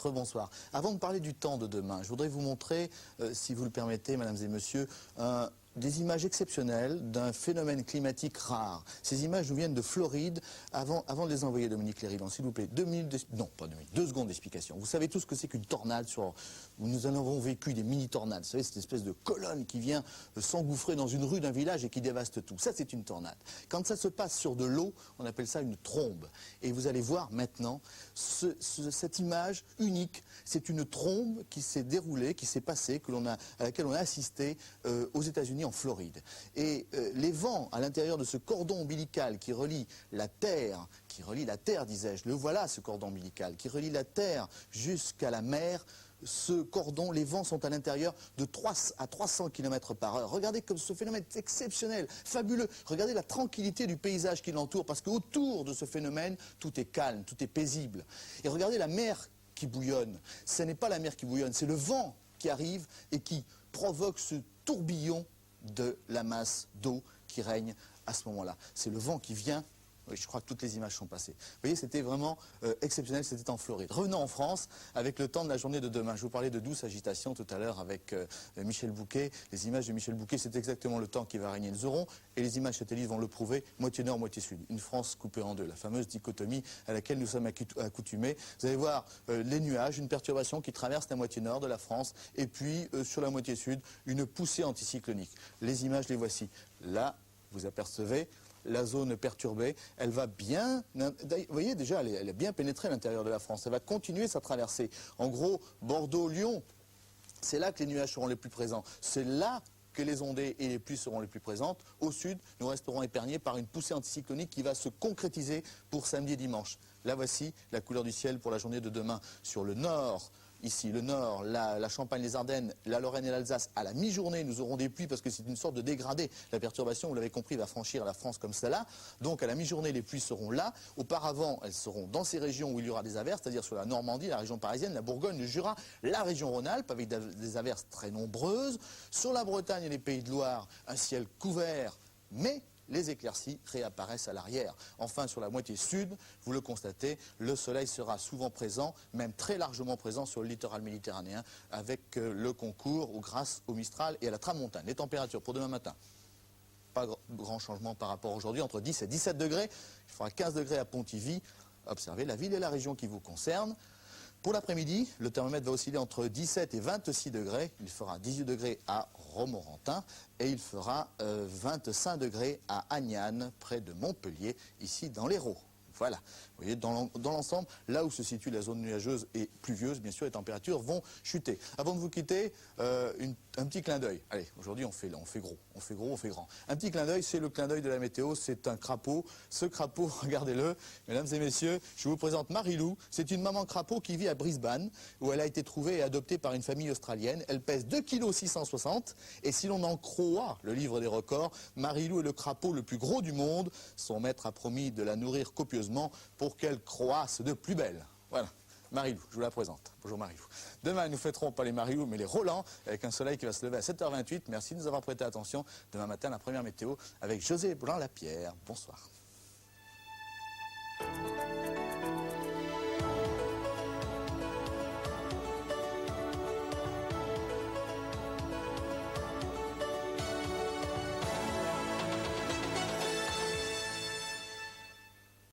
Rebonsoir. Avant de parler du temps de demain, je voudrais vous montrer, si vous le permettez, mesdames et messieurs, des images exceptionnelles d'un phénomène climatique rare. Ces images nous viennent de Floride. Avant de les envoyer, Dominique Lérivan, s'il vous plaît, 2 secondes d'explication. Vous savez tout ce que c'est qu'une tornade où nous en avons vécu des mini-tornades. Vous savez, cette espèce de colonne qui vient s'engouffrer dans une rue d'un village et qui dévaste tout. Ça, c'est une tornade. Quand ça se passe sur de l'eau, on appelle ça une trombe. Et vous allez voir maintenant cette image unique. C'est une trombe qui s'est déroulée, qui s'est passée, à laquelle on a assisté aux États-Unis, en Floride. Et les vents à l'intérieur de ce cordon ombilical qui relie la Terre, disais-je, le voilà ce cordon ombilical, qui relie la Terre jusqu'à la mer. Ce cordon, les vents sont à l'intérieur de 3 à 300 km/h. Regardez comme ce phénomène est exceptionnel, fabuleux. Regardez la tranquillité du paysage qui l'entoure, parce qu'autour de ce phénomène, tout est calme, tout est paisible. Et regardez la mer qui bouillonne. Ce n'est pas la mer qui bouillonne, c'est le vent qui arrive et qui provoque ce tourbillon de la masse d'eau qui règne à ce moment-là. C'est le vent qui vient. Oui, je crois que toutes les images sont passées. Vous voyez, c'était vraiment exceptionnel, c'était en Floride. Revenons en France avec le temps de la journée de demain. Je vous parlais de douce agitation tout à l'heure avec Michel Bouquet. Les images de Michel Bouquet, c'est exactement le temps qui va régner. Nous aurons, et les images satellites vont le prouver, moitié nord, moitié sud. Une France coupée en deux, la fameuse dichotomie à laquelle nous sommes accoutumés. Vous allez voir les nuages, une perturbation qui traverse la moitié nord de la France, et puis sur la moitié sud, une poussée anticyclonique. Les images, les voici. Là, vous apercevez la zone perturbée, elle va bien, vous voyez déjà, elle est bien pénétrée à l'intérieur de la France, elle va continuer sa traversée. En gros, Bordeaux, Lyon, c'est là que les nuages seront les plus présents, c'est là que les ondées et les pluies seront les plus présentes. Au sud, nous resterons épargnés par une poussée anticyclonique qui va se concrétiser pour samedi et dimanche. Là voici la couleur du ciel pour la journée de demain. Sur le nord, ici, le nord, la Champagne, les Ardennes, la Lorraine et l'Alsace, à la mi-journée, nous aurons des pluies parce que c'est une sorte de dégradé. La perturbation, vous l'avez compris, va franchir la France comme cela. Donc à la mi-journée, les pluies seront là. Auparavant, elles seront dans ces régions où il y aura des averses, c'est-à-dire sur la Normandie, la région parisienne, la Bourgogne, le Jura, la région Rhône-Alpes, avec des averses très nombreuses. Sur la Bretagne et les Pays de Loire, un ciel couvert, mais les éclaircies réapparaissent à l'arrière. Enfin, sur la moitié sud, vous le constatez, le soleil sera souvent présent, même très largement présent sur le littoral méditerranéen, avec le concours ou grâce au Mistral et à la tramontane. Les températures pour demain matin, pas grand changement par rapport à aujourd'hui, entre 10 et 17 degrés. Il fera 15 degrés à Pontivy. Observez la ville et la région qui vous concernent. Pour l'après-midi, le thermomètre va osciller entre 17 et 26 degrés. Il fera 18 degrés à Romorantin et il fera 25 degrés à Agnanes, près de Montpellier, ici dans l'Hérault. Voilà, vous voyez, dans l'ensemble, là où se situe la zone nuageuse et pluvieuse, bien sûr, les températures vont chuter. Avant de vous quitter, un petit clin d'œil. Allez, aujourd'hui, on fait gros, on fait grand. Un petit clin d'œil, c'est le clin d'œil de la météo, c'est un crapaud. Ce crapaud, regardez-le, mesdames et messieurs, je vous présente Marilou. C'est une maman crapaud qui vit à Brisbane, où elle a été trouvée et adoptée par une famille australienne. Elle pèse 2,660 kg, et si l'on en croit le livre des records, Marilou est le crapaud le plus gros du monde. Son maître a promis de la nourrir copieusement pour qu'elle croisse de plus belle. Voilà, Marilou, je vous la présente. Bonjour Marilou. Demain, nous fêterons pas les Marilou, mais les Roland, avec un soleil qui va se lever à 7h28. Merci de nous avoir prêté attention. Demain matin, la première météo avec José Blanc-Lapierre. Bonsoir.